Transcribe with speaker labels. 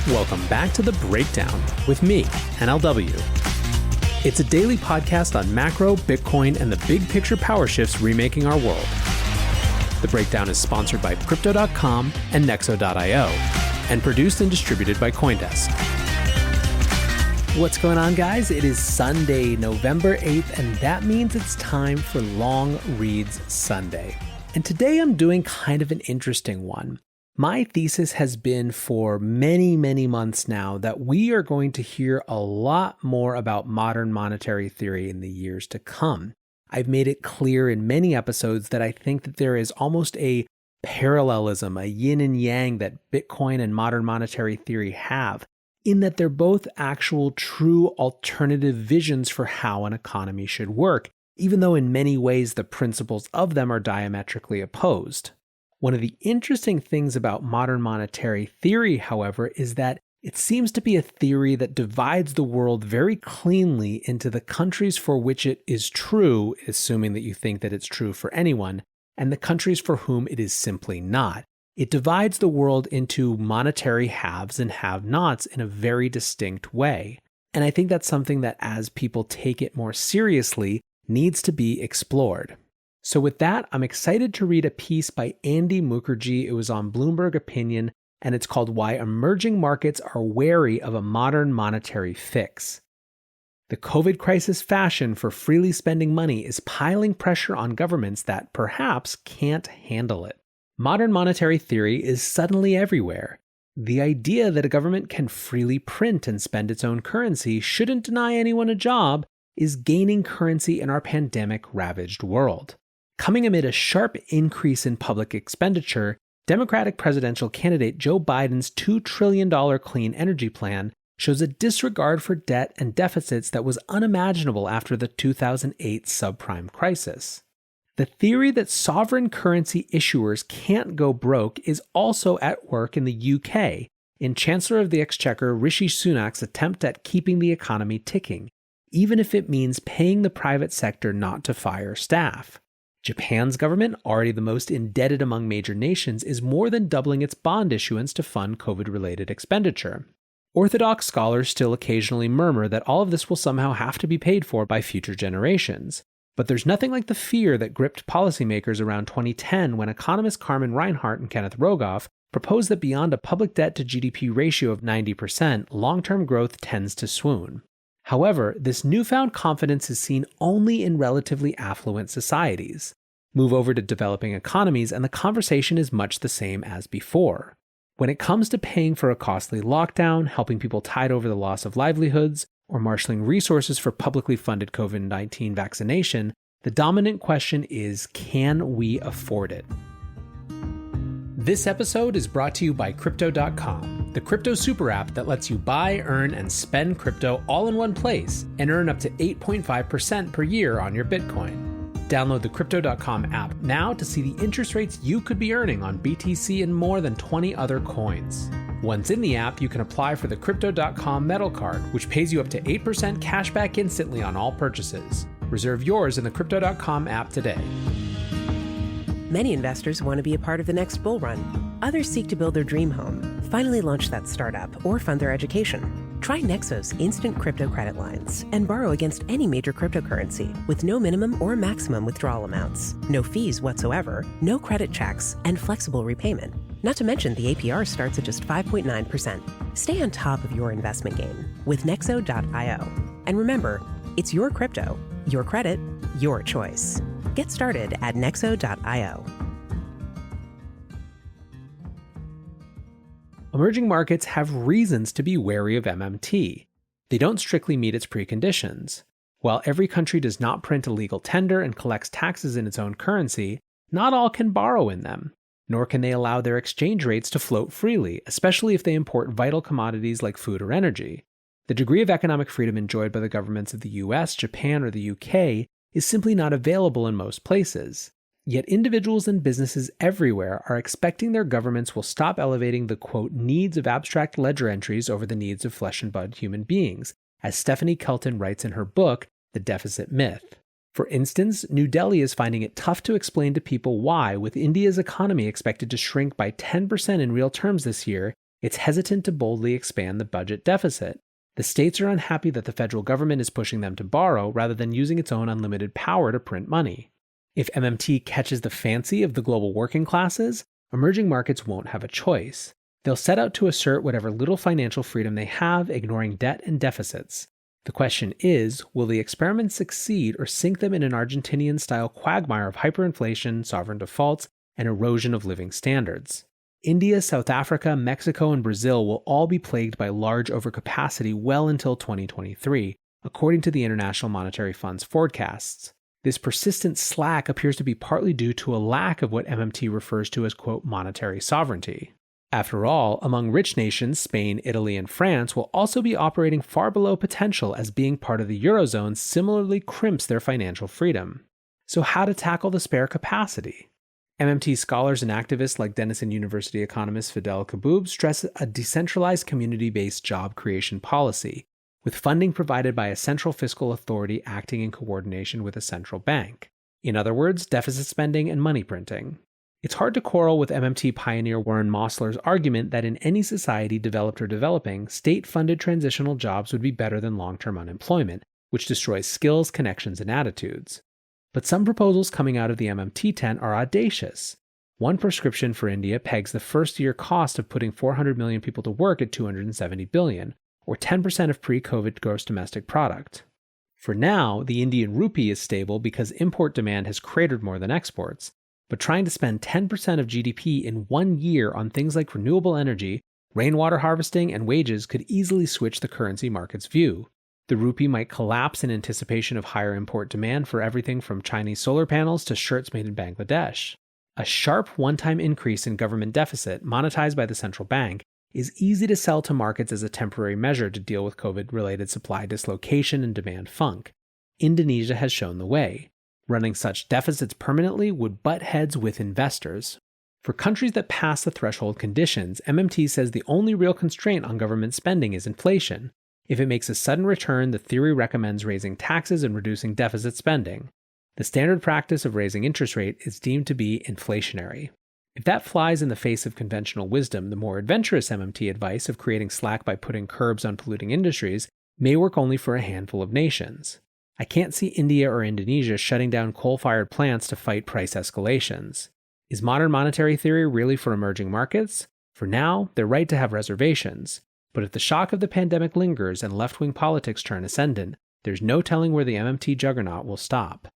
Speaker 1: Welcome back to The Breakdown with me, NLW. It's a daily podcast on macro, Bitcoin, and the big picture power shifts remaking our world. The Breakdown is sponsored by Crypto.com and Nexo.io, and produced and distributed by CoinDesk. What's going on, guys? It is Sunday, November 8th, and that means it's time for Long Reads Sunday. And today I'm doing kind of an interesting one. My thesis has been for many months now that we are going to hear a lot more about modern monetary theory in the years to come. I've made it clear in many episodes that I think that there is almost a parallelism, a yin and yang that Bitcoin and modern monetary theory have, in that they're both actual true alternative visions for how an economy should work, even though in many ways the principles of them are diametrically opposed. One of the interesting things about modern monetary theory, however, is that it seems to be a theory that divides the world very cleanly into the countries for which it is true, assuming that you think that it's true for anyone, and the countries for whom it is simply not. It divides the world into monetary haves and have-nots in a very distinct way. And I think that's something that, as people take it more seriously, needs to be explored. So with that, I'm excited to read a piece by Andy Mukherjee. It was on Bloomberg Opinion, and it's called Why Emerging Markets Are Wary of a Modern Monetary Fix. The COVID crisis fashion for freely spending money is piling pressure on governments that perhaps can't handle it. Modern monetary theory is suddenly everywhere. The idea that a government can freely print and spend its own currency shouldn't deny anyone a job is gaining currency in our pandemic-ravaged world. Coming amid a sharp increase in public expenditure, Democratic presidential candidate Joe Biden's $2 trillion clean energy plan shows a disregard for debt and deficits that was unimaginable after the 2008 subprime crisis. The theory that sovereign currency issuers can't go broke is also at work in the UK, in Chancellor of the Exchequer Rishi Sunak's attempt at keeping the economy ticking, even if it means paying the private sector not to fire staff. Japan's government, already the most indebted among major nations, is more than doubling its bond issuance to fund COVID-related expenditure. Orthodox scholars still occasionally murmur that all of this will somehow have to be paid for by future generations. But there's nothing like the fear that gripped policymakers around 2010 when economists Carmen Reinhart and Kenneth Rogoff proposed that beyond a public debt to GDP ratio of 90%, long-term growth tends to swoon. However, this newfound confidence is seen only in relatively affluent societies. Move over to developing economies and the conversation is much the same as before. When it comes to paying for a costly lockdown, helping people tide over the loss of livelihoods, or marshaling resources for publicly funded COVID-19 vaccination, the dominant question is, can we afford it? This episode is brought to you by Crypto.com, the crypto super app that lets you buy, earn, and spend crypto all in one place and earn up to 8.5% per year on your Bitcoin. Download the Crypto.com app now to see the interest rates you could be earning on BTC and more than 20 other coins. Once in the app, you can apply for the Crypto.com Metal Card, which pays you up to 8% cash back instantly on all purchases. Reserve yours in the Crypto.com app today.
Speaker 2: Many investors want to be a part of the next bull run. Others seek to build their dream home, finally launch that startup, or fund their education. Try Nexo's instant crypto credit lines and borrow against any major cryptocurrency with no minimum or maximum withdrawal amounts, no fees whatsoever, no credit checks, and flexible repayment. Not to mention the APR starts at just 5.9%. Stay on top of your investment game with Nexo.io. And remember, it's your crypto, your credit, your choice. Get started at Nexo.io.
Speaker 1: Emerging markets have reasons to be wary of MMT. They don't strictly meet its preconditions. While every country does not print a legal tender and collects taxes in its own currency, not all can borrow in them. Nor can they allow their exchange rates to float freely, especially if they import vital commodities like food or energy. The degree of economic freedom enjoyed by the governments of the US, Japan, or the UK is simply not available in most places. Yet individuals and businesses everywhere are expecting their governments will stop elevating the, quote, needs of abstract ledger entries over the needs of flesh and blood human beings, as Stephanie Kelton writes in her book, The Deficit Myth. For instance, New Delhi is finding it tough to explain to people why, with India's economy expected to shrink by 10% in real terms this year, It's hesitant to boldly expand the budget deficit. The states are unhappy that the federal government is pushing them to borrow rather than using its own unlimited power to print money. If MMT catches the fancy of the global working classes, emerging markets won't have a choice. They'll set out to assert whatever little financial freedom they have, ignoring debt and deficits. The question is, will the experiment succeed or sink them in an Argentinian-style quagmire of hyperinflation, sovereign defaults, and erosion of living standards? India, South Africa, Mexico, and Brazil will all be plagued by large overcapacity well until 2023, according to the International Monetary Fund's forecasts. This persistent slack appears to be partly due to a lack of what MMT refers to as, quote, monetary sovereignty. After all, among rich nations, Spain, Italy, and France will also be operating far below potential as being part of the Eurozone similarly crimps their financial freedom. So how to tackle the spare capacity? MMT scholars and activists like Denison University economist Fidel Kaboub stress a decentralized community-based job creation policy, with funding provided by a central fiscal authority acting in coordination with a central bank. In other words, deficit spending and money printing. It's hard to quarrel with MMT pioneer Warren Mosler's argument that in any society, developed or developing, state-funded transitional jobs would be better than long-term unemployment, which destroys skills, connections, and attitudes. But some proposals coming out of the MMT tent are audacious. One prescription for India pegs the first-year cost of putting 400 million people to work at $270 billion, or 10% of pre-COVID gross domestic product. For now, the Indian rupee is stable because import demand has cratered more than exports, but trying to spend 10% of GDP in 1 year on things like renewable energy, rainwater harvesting, and wages could easily switch the currency market's view. The rupee might collapse in anticipation of higher import demand for everything from Chinese solar panels to shirts made in Bangladesh. A sharp one-time increase in government deficit, monetized by the central bank, is easy to sell to markets as a temporary measure to deal with COVID-related supply dislocation and demand funk. Indonesia has shown the way. Running such deficits permanently would butt heads with investors. For countries that pass the threshold conditions, MMT says the only real constraint on government spending is inflation. If it makes a sudden return, the theory recommends raising taxes and reducing deficit spending. The standard practice of raising interest rate is deemed to be inflationary. If that flies in the face of conventional wisdom, the more adventurous MMT advice of creating slack by putting curbs on polluting industries may work only for a handful of nations. I can't see India or Indonesia shutting down coal-fired plants to fight price escalations. Is modern monetary theory really for emerging markets? For now, they're right to have reservations. But if the shock of the pandemic lingers and left-wing politics turn ascendant, there's no telling where the MMT juggernaut will stop.